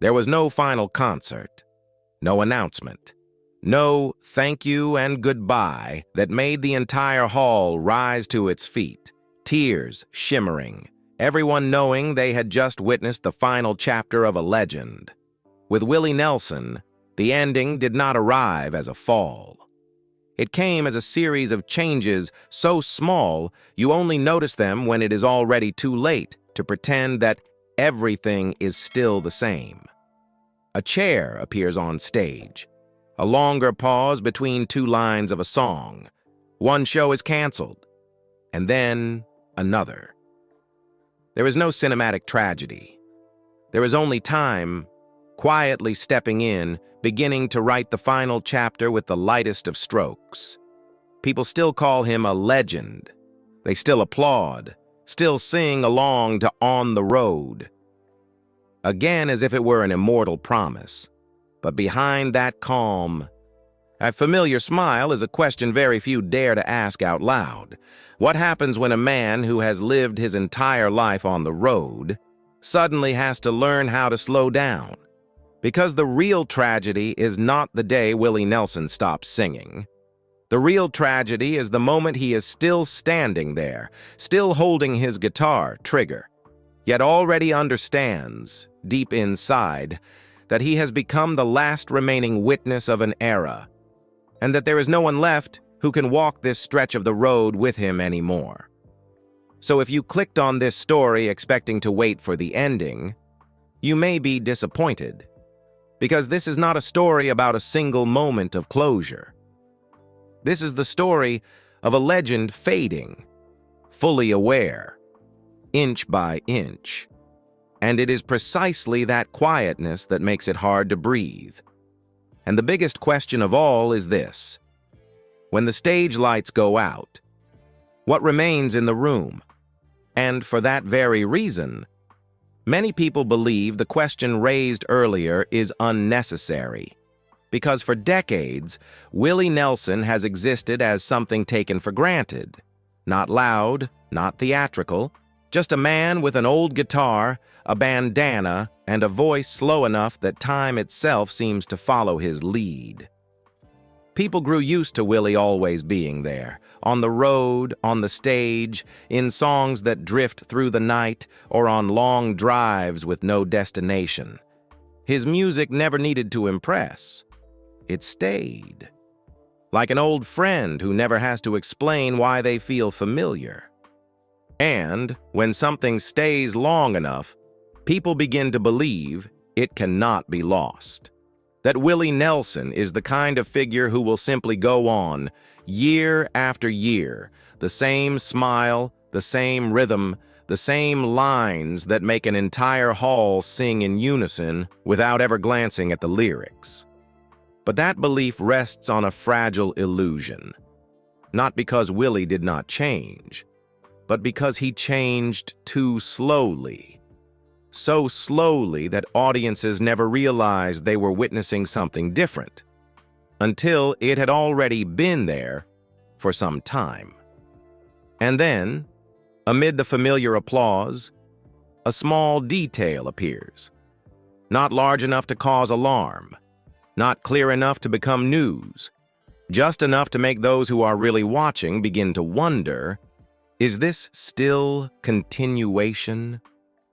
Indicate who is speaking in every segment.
Speaker 1: There was no final concert, no announcement, no thank you and goodbye that made the entire hall rise to its feet, tears shimmering, everyone knowing they had just witnessed the final chapter of a legend. With Willie Nelson, the ending did not arrive as a fall. It came as a series of changes so small you only notice them when it is already too late to pretend that everything is still the same. A chair appears on stage. A longer pause between two lines of a song. One show is canceled, and then another. There is no cinematic tragedy. There is only time, quietly stepping in, beginning to write the final chapter with the lightest of strokes. People still call him a legend. They still applaud, still sing along to On the Road. Again, as if it were an immortal promise. But behind that calm, that familiar smile is a question very few dare to ask out loud. What happens when a man who has lived his entire life on the road suddenly has to learn how to slow down? Because the real tragedy is not the day Willie Nelson stops singing. The real tragedy is the moment he is still standing there, still holding his guitar trigger, yet already understands, deep inside, that he has become the last remaining witness of an era, and that there is no one left who can walk this stretch of the road with him anymore. So if you clicked on this story expecting to wait for the ending, you may be disappointed, because this is not a story about a single moment of closure. This is the story of a legend fading, fully aware, inch by inch. And it is precisely that quietness that makes it hard to breathe. And the biggest question of all is this: when the stage lights go out, what remains in the room? And for that very reason, many people believe the question raised earlier is unnecessary, because for decades, Willie Nelson has existed as something taken for granted. Not loud, not theatrical, just a man with an old guitar, a bandana, and a voice slow enough that time itself seems to follow his lead. People grew used to Willie always being there, on the road, on the stage, in songs that drift through the night, or on long drives with no destination. His music never needed to impress. It stayed. Like an old friend who never has to explain why they feel familiar. And when something stays long enough, people begin to believe it cannot be lost. That Willie Nelson is the kind of figure who will simply go on, year after year, the same smile, the same rhythm, the same lines that make an entire hall sing in unison without ever glancing at the lyrics. But that belief rests on a fragile illusion. Not because Willie did not change, but because he changed too slowly. So slowly that audiences never realized they were witnessing something different, until it had already been there for some time. And then, amid the familiar applause, a small detail appears. Not large enough to cause alarm, not clear enough to become news, just enough to make those who are really watching begin to wonder, is this still continuation?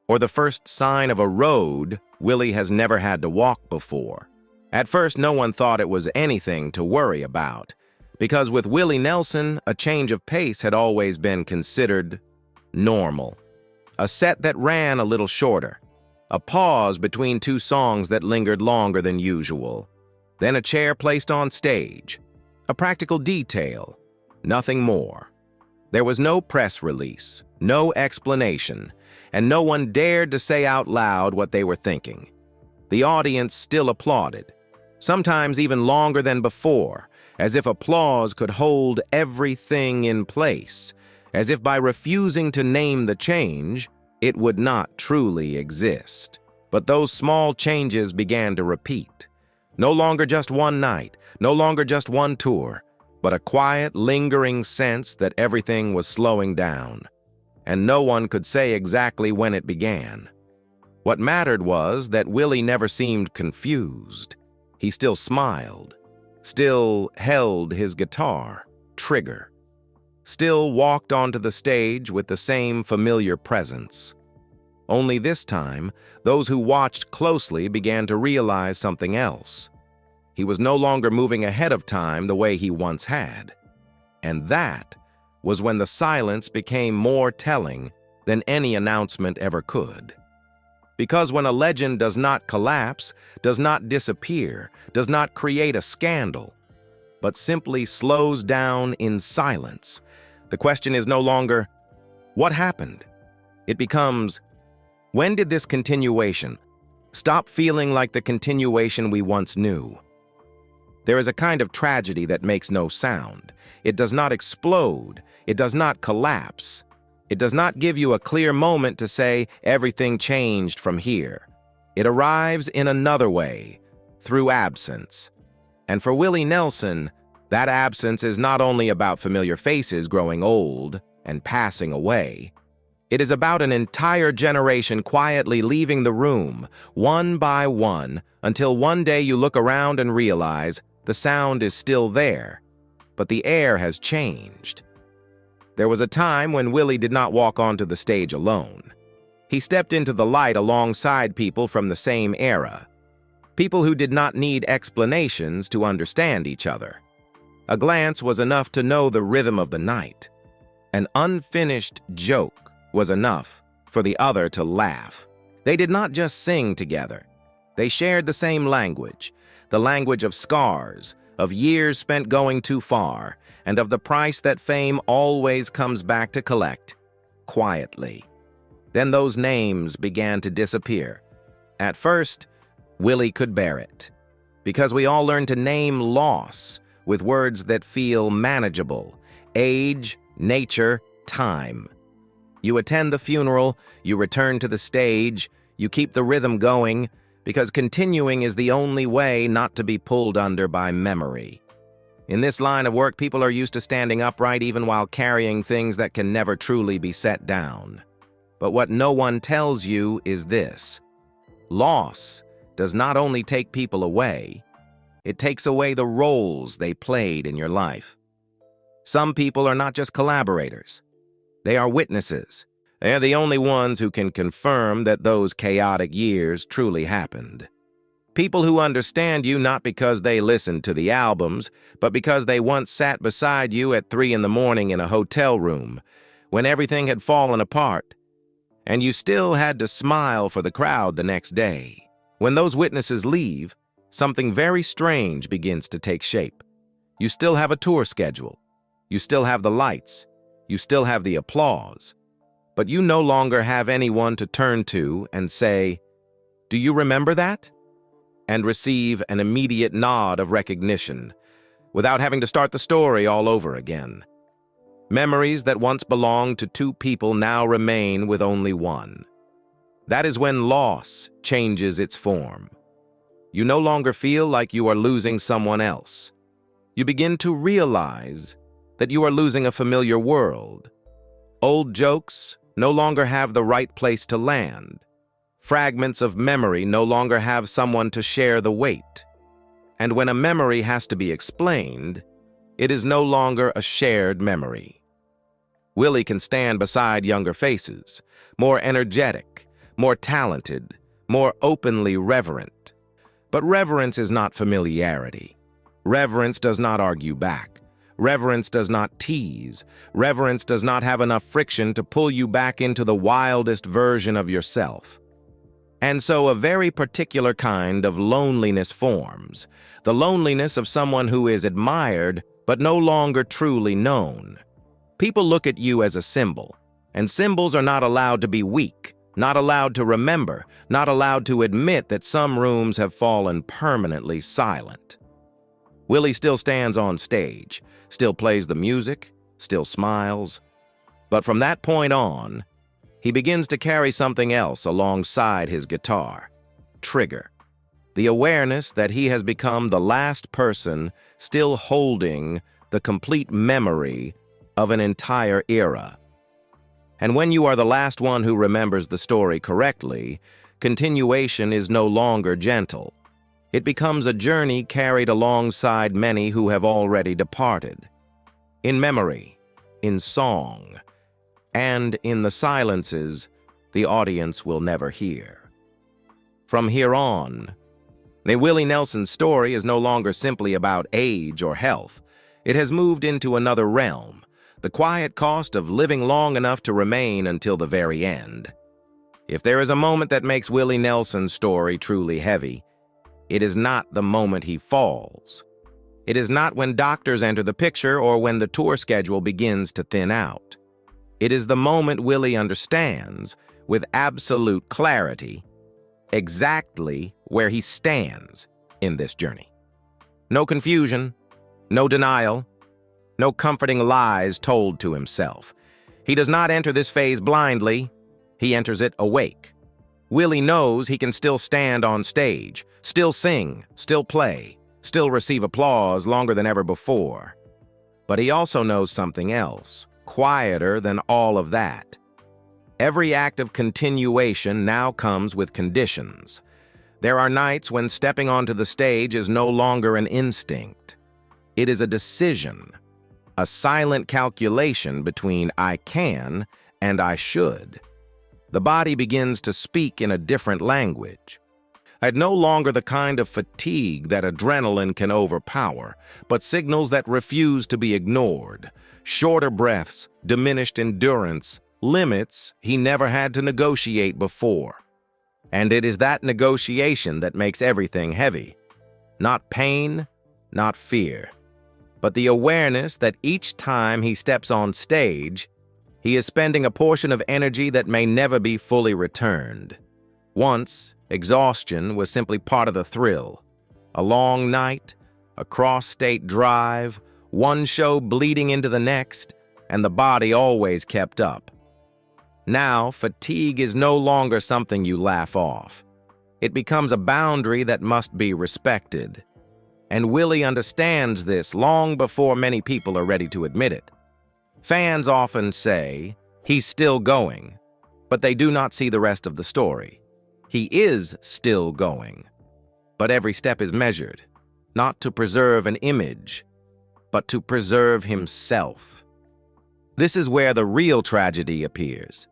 Speaker 1: Or the first sign of a road Willie has never had to walk before? At first, no one thought it was anything to worry about, because with Willie Nelson, a change of pace had always been considered normal. A set that ran a little shorter, a pause between two songs that lingered longer than usual, then a chair placed on stage, a practical detail, nothing more. There was no press release, no explanation, and no one dared to say out loud what they were thinking. The audience still applauded, sometimes even longer than before, as if applause could hold everything in place, as if by refusing to name the change, it would not truly exist. But those small changes began to repeat. No longer just one night, no longer just one tour, but a quiet, lingering sense that everything was slowing down, and no one could say exactly when it began. What mattered was that Willie never seemed confused. He still smiled, still held his guitar, Trigger, still walked onto the stage with the same familiar presence. Only this time, those who watched closely began to realize something else. He was no longer moving ahead of time the way he once had. And that was when the silence became more telling than any announcement ever could. Because when a legend does not collapse, does not disappear, does not create a scandal, but simply slows down in silence, the question is no longer, what happened? It becomes, when did this continuation stop feeling like the continuation we once knew? There is a kind of tragedy that makes no sound. It does not explode. It does not collapse. It does not give you a clear moment to say everything changed from here. It arrives in another way, through absence. And for Willie Nelson, that absence is not only about familiar faces growing old and passing away. It is about an entire generation quietly leaving the room, one by one, until one day you look around and realize the sound is still there, but the air has changed. There was a time when Willie did not walk onto the stage alone. He stepped into the light alongside people from the same era, people who did not need explanations to understand each other. A glance was enough to know the rhythm of the night. An unfinished joke was enough for the other to laugh. They did not just sing together. They shared the same language, the language of scars, of years spent going too far, and of the price that fame always comes back to collect, quietly. Then those names began to disappear. At first, Willie could bear it, because we all learned to name loss with words that feel manageable: age, nature, time. You attend the funeral, you return to the stage, you keep the rhythm going, because continuing is the only way not to be pulled under by memory. In this line of work, people are used to standing upright even while carrying things that can never truly be set down. But what no one tells you is this: loss does not only take people away, it takes away the roles they played in your life. Some people are not just collaborators. They are witnesses. They are the only ones who can confirm that those chaotic years truly happened. People who understand you not because they listened to the albums, but because they once sat beside you at 3 in the morning in a hotel room, when everything had fallen apart, and you still had to smile for the crowd the next day. When those witnesses leave, something very strange begins to take shape. You still have a tour schedule. You still have the lights. You still have the applause. But you no longer have anyone to turn to and say, "Do you remember that?" and receive an immediate nod of recognition, without having to start the story all over again. Memories that once belonged to 2 people now remain with only one. That is when loss changes its form. You no longer feel like you are losing someone else. You begin to realize that you are losing a familiar world. Old jokes no longer have the right place to land. Fragments of memory no longer have someone to share the weight. And when a memory has to be explained, it is no longer a shared memory. Willie can stand beside younger faces, more energetic, more talented, more openly reverent. But reverence is not familiarity. Reverence does not argue back. Reverence does not tease. Reverence does not have enough friction to pull you back into the wildest version of yourself. And so a very particular kind of loneliness forms, the loneliness of someone who is admired but no longer truly known. People look at you as a symbol, and symbols are not allowed to be weak, not allowed to remember, not allowed to admit that some rooms have fallen permanently silent. Willie still stands on stage, still plays the music, still smiles. But from that point on, he begins to carry something else alongside his guitar: Trigger. The awareness that he has become the last person still holding the complete memory of an entire era. And when you are the last one who remembers the story correctly, continuation is no longer gentle. It becomes a journey carried alongside many who have already departed. In memory, in song, and in the silences the audience will never hear. From here on, the Willie Nelson story is no longer simply about age or health. It has moved into another realm, the quiet cost of living long enough to remain until the very end. If there is a moment that makes Willie Nelson's story truly heavy, it is not the moment he falls. It is not when doctors enter the picture or when the tour schedule begins to thin out. It is the moment Willie understands, with absolute clarity, exactly where he stands in this journey. No confusion, no denial, no comforting lies told to himself. He does not enter this phase blindly, he enters it awake. Willie knows he can still stand on stage, still sing, still play, still receive applause longer than ever before. But he also knows something else, quieter than all of that. Every act of continuation now comes with conditions. There are nights when stepping onto the stage is no longer an instinct. It is a decision, a silent calculation between I can and I should. The body begins to speak in a different language. I'd no longer the kind of fatigue that adrenaline can overpower, but signals that refuse to be ignored. Shorter breaths, diminished endurance, limits he never had to negotiate before. And it is that negotiation that makes everything heavy. Not pain, not fear, but the awareness that each time he steps on stage, he is spending a portion of energy that may never be fully returned. Once, exhaustion was simply part of the thrill. A long night, a cross-state drive, one show bleeding into the next, and the body always kept up. Now, fatigue is no longer something you laugh off. It becomes a boundary that must be respected. And Willie understands this long before many people are ready to admit it. Fans often say, he's still going, but they do not see the rest of the story. He is still going, but every step is measured, not to preserve an image, but to preserve himself. This is where the real tragedy appears.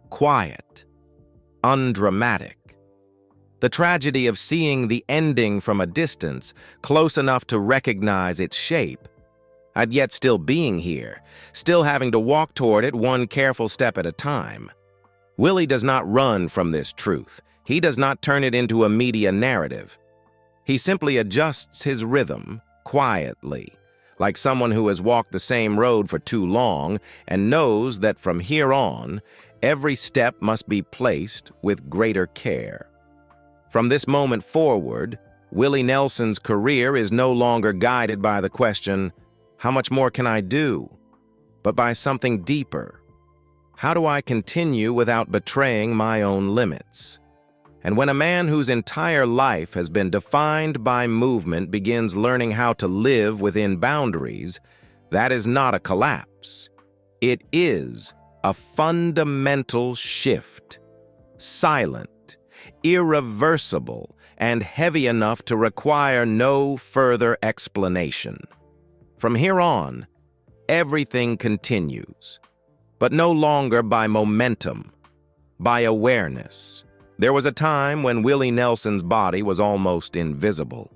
Speaker 1: Quiet, undramatic. The tragedy of seeing the ending from a distance, close enough to recognize its shape, and yet still being here, still having to walk toward it one careful step at a time. Willie does not run from this truth. He does not turn it into a media narrative. He simply adjusts his rhythm quietly, like someone who has walked the same road for too long and knows that from here on, every step must be placed with greater care. From this moment forward, Willie Nelson's career is no longer guided by the question, how much more can I do? But by something deeper. How do I continue without betraying my own limits? And when a man whose entire life has been defined by movement begins learning how to live within boundaries, that is not a collapse. It is a fundamental shift, silent, irreversible, and heavy enough to require no further explanation. From here on, everything continues, but no longer by momentum, by awareness. There was a time when Willie Nelson's body was almost invisible.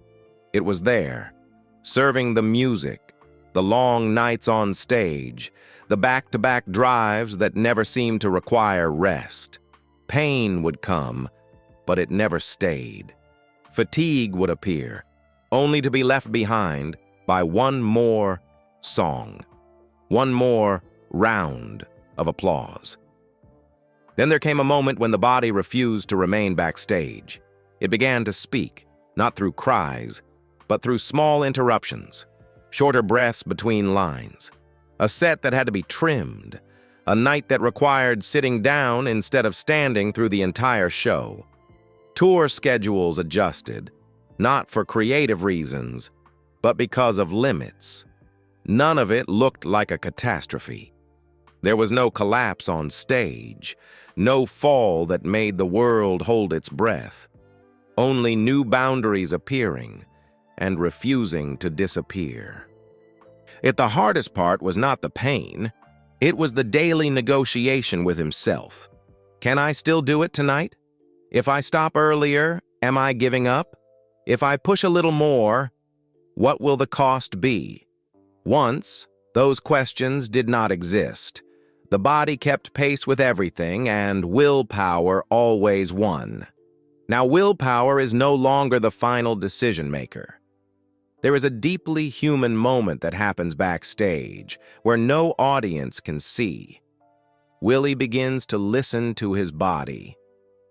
Speaker 1: It was there, serving the music, the long nights on stage, the back-to-back drives that never seemed to require rest. Pain would come, but it never stayed. Fatigue would appear, only to be left behind by one more song, one more round of applause. Then there came a moment when the body refused to remain backstage. It began to speak, not through cries, but through small interruptions, shorter breaths between lines, a set that had to be trimmed, a night that required sitting down instead of standing through the entire show. Tour schedules adjusted, not for creative reasons, but because of limits. None of it looked like a catastrophe. There was no collapse on stage, no fall that made the world hold its breath. Only new boundaries appearing and refusing to disappear. Yet the hardest part was not the pain. It was the daily negotiation with himself. Can I still do it tonight? If I stop earlier, am I giving up? If I push a little more, what will the cost be? Once, those questions did not exist. The body kept pace with everything, and willpower always won. Now, willpower is no longer the final decision-maker. There is a deeply human moment that happens backstage, where no audience can see. Willie begins to listen to his body,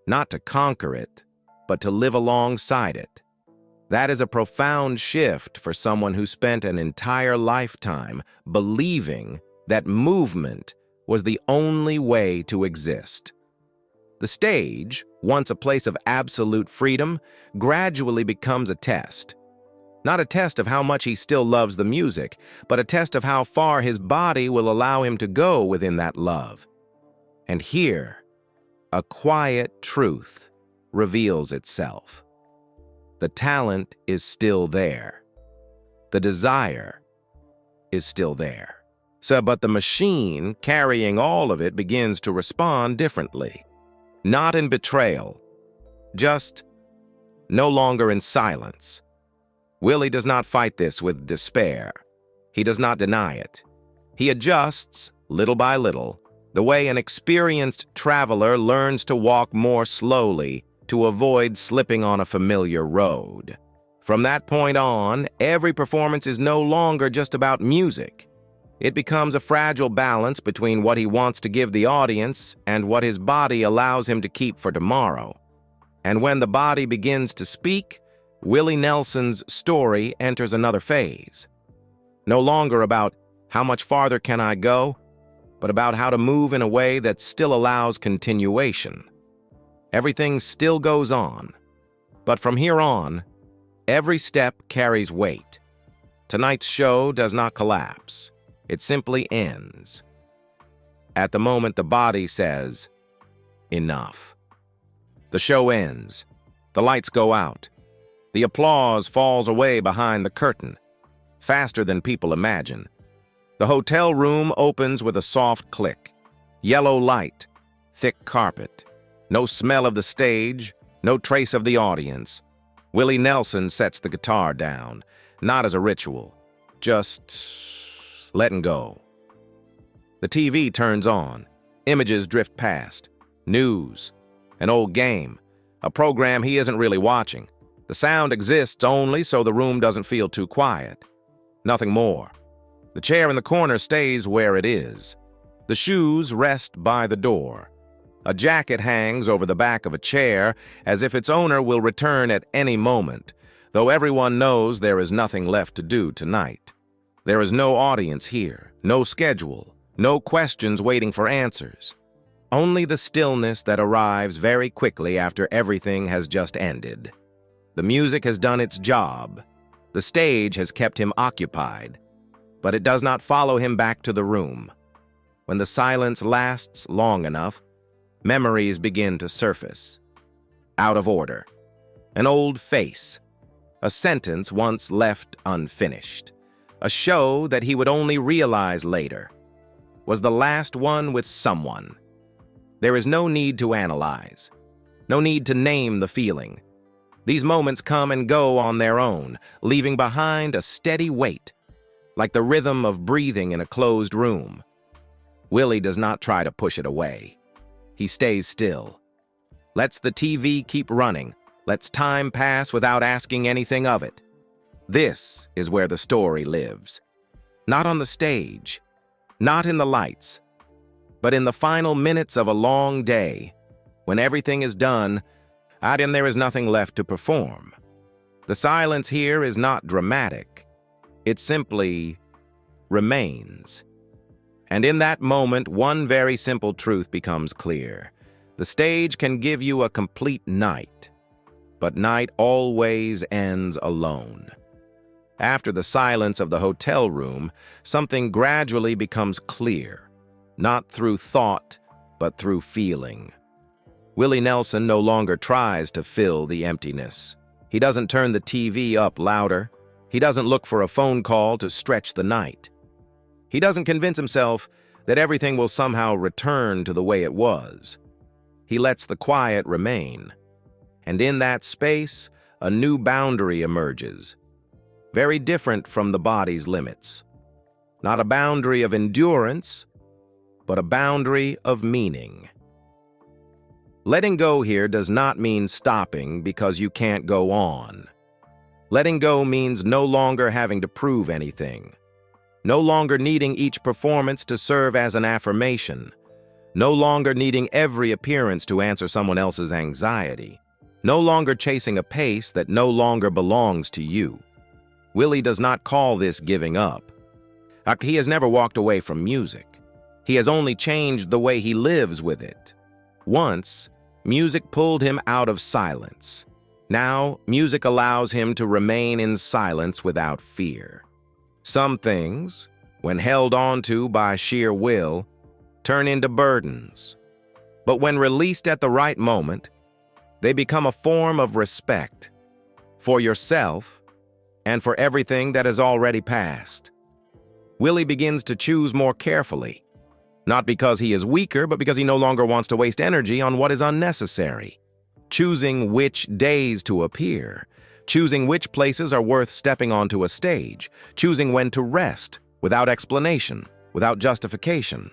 Speaker 1: not to conquer it, but to live alongside it. That is a profound shift for someone who spent an entire lifetime believing that movement was the only way to exist. The stage, once a place of absolute freedom, gradually becomes a test. Not a test of how much he still loves the music, but a test of how far his body will allow him to go within that love. And here, a quiet truth reveals itself. The talent is still there. The desire is still there. But the machine carrying all of it begins to respond differently. Not in betrayal, just no longer in silence. Willie does not fight this with despair. He does not deny it. He adjusts, little by little, the way an experienced traveler learns to walk more slowly to avoid slipping on a familiar road. From that point on, every performance is no longer just about music. It becomes a fragile balance between what he wants to give the audience and what his body allows him to keep for tomorrow. And when the body begins to speak, Willie Nelson's story enters another phase. No longer about how much farther can I go, but about how to move in a way that still allows continuation. Everything still goes on, but from here on, every step carries weight. Tonight's show does not collapse. It simply ends. At the moment the body says, enough. The show ends. The lights go out. The applause falls away behind the curtain, faster than people imagine. The hotel room opens with a soft click. Yellow light, thick carpet. No smell of the stage, no trace of the audience. Willie Nelson sets the guitar down, not as a ritual, just letting go. The TV turns on. Images drift past. News. An old game. A program he isn't really watching. The sound exists only so the room doesn't feel too quiet. Nothing more. The chair in the corner stays where it is. The shoes rest by the door. A jacket hangs over the back of a chair as if its owner will return at any moment, though everyone knows there is nothing left to do tonight. There is no audience here, no schedule, no questions waiting for answers. Only the stillness that arrives very quickly after everything has just ended. The music has done its job. The stage has kept him occupied, but it does not follow him back to the room. When the silence lasts long enough, memories begin to surface. Out of order. An old face. A sentence once left unfinished. A show that he would only realize later was the last one with someone. There is no need to analyze. No need to name the feeling. These moments come and go on their own, leaving behind a steady weight, like the rhythm of breathing in a closed room. Willie does not try to push it away. He stays still. Lets the TV keep running. Lets time pass without asking anything of it. This is where the story lives. Not on the stage, not in the lights, but in the final minutes of a long day, when everything is done, and there is nothing left to perform. The silence here is not dramatic. It simply remains. And in that moment, one very simple truth becomes clear. The stage can give you a complete night, but night always ends alone. After the silence of the hotel room, something gradually becomes clear, not through thought, but through feeling. Willie Nelson no longer tries to fill the emptiness. He doesn't turn the TV up louder. He doesn't look for a phone call to stretch the night. He doesn't convince himself that everything will somehow return to the way it was. He lets the quiet remain. And in that space, a new boundary emerges, very different from the body's limits. Not a boundary of endurance, but a boundary of meaning. Letting go here does not mean stopping because you can't go on. Letting go means no longer having to prove anything, no longer needing each performance to serve as an affirmation, no longer needing every appearance to answer someone else's anxiety, no longer chasing a pace that no longer belongs to you. Willie does not call this giving up. He has never walked away from music. He has only changed the way he lives with it. Once, music pulled him out of silence. Now, music allows him to remain in silence without fear. Some things, when held onto by sheer will, turn into burdens. But when released at the right moment, they become a form of respect for yourself and for everything that has already passed. Willie begins to choose more carefully, not because he is weaker, but because he no longer wants to waste energy on what is unnecessary. Choosing which days to appear, choosing which places are worth stepping onto a stage, choosing when to rest, without explanation, without justification.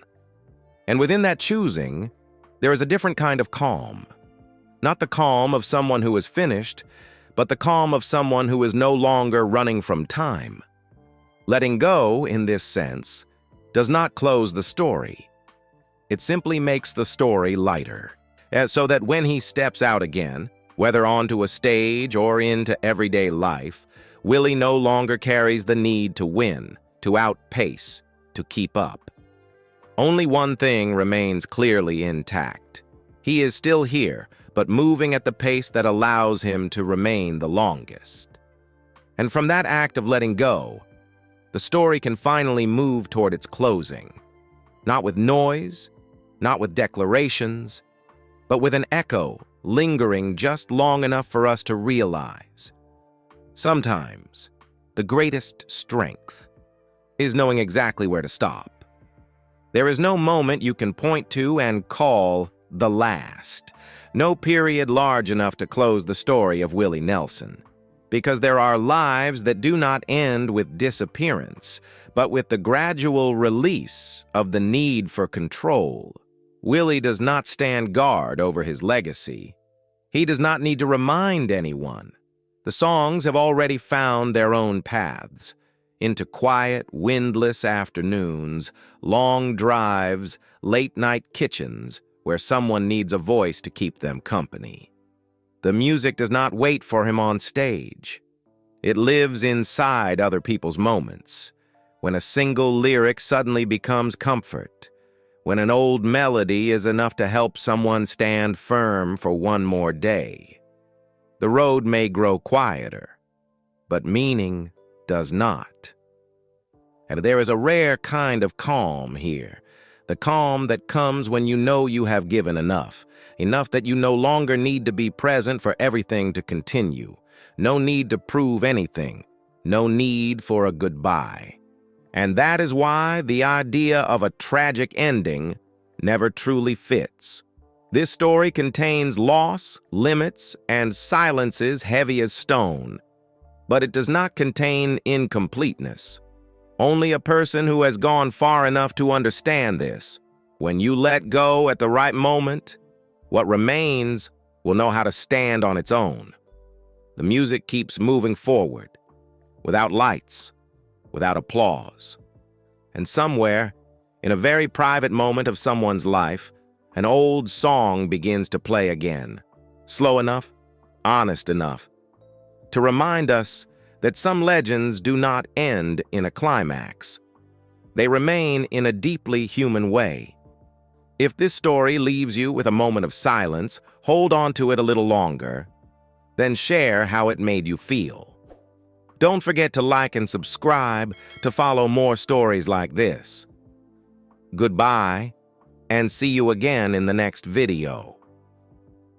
Speaker 1: And within that choosing, there is a different kind of calm. Not the calm of someone who is finished, but the calm of someone who is no longer running from time. Letting go, in this sense, does not close the story. It simply makes the story lighter, so that when he steps out again, whether onto a stage or into everyday life, Willie no longer carries the need to win, to outpace, to keep up. Only one thing remains clearly intact. He is still here, but moving at the pace that allows him to remain the longest. And from that act of letting go, the story can finally move toward its closing. Not with noise, not with declarations, but with an echo lingering just long enough for us to realize. Sometimes, the greatest strength is knowing exactly where to stop. There is no moment you can point to and call the last. No period large enough to close the story of Willie Nelson. Because there are lives that do not end with disappearance, but with the gradual release of the need for control. Willie does not stand guard over his legacy. He does not need to remind anyone. The songs have already found their own paths, into quiet, windless afternoons, long drives, late-night kitchens, where someone needs a voice to keep them company. The music does not wait for him on stage. It lives inside other people's moments, when a single lyric suddenly becomes comfort, when an old melody is enough to help someone stand firm for one more day. The road may grow quieter, but meaning does not. And there is a rare kind of calm here, the calm that comes when you know you have given enough that you no longer need to be present for everything to continue, no need to prove anything, no need for a goodbye. And that is why the idea of a tragic ending never truly fits. This story contains loss, limits, and silences heavy as stone, but it does not contain incompleteness. Only a person who has gone far enough to understand this. When you let go at the right moment, what remains will know how to stand on its own. The music keeps moving forward, without lights, without applause. And somewhere, in a very private moment of someone's life, an old song begins to play again, slow enough, honest enough, to remind us that some legends do not end in a climax. They remain in a deeply human way. If this story leaves you with a moment of silence, hold on to it a little longer, then share how it made you feel. Don't forget to like and subscribe to follow more stories like this. Goodbye, and see you again in the next video.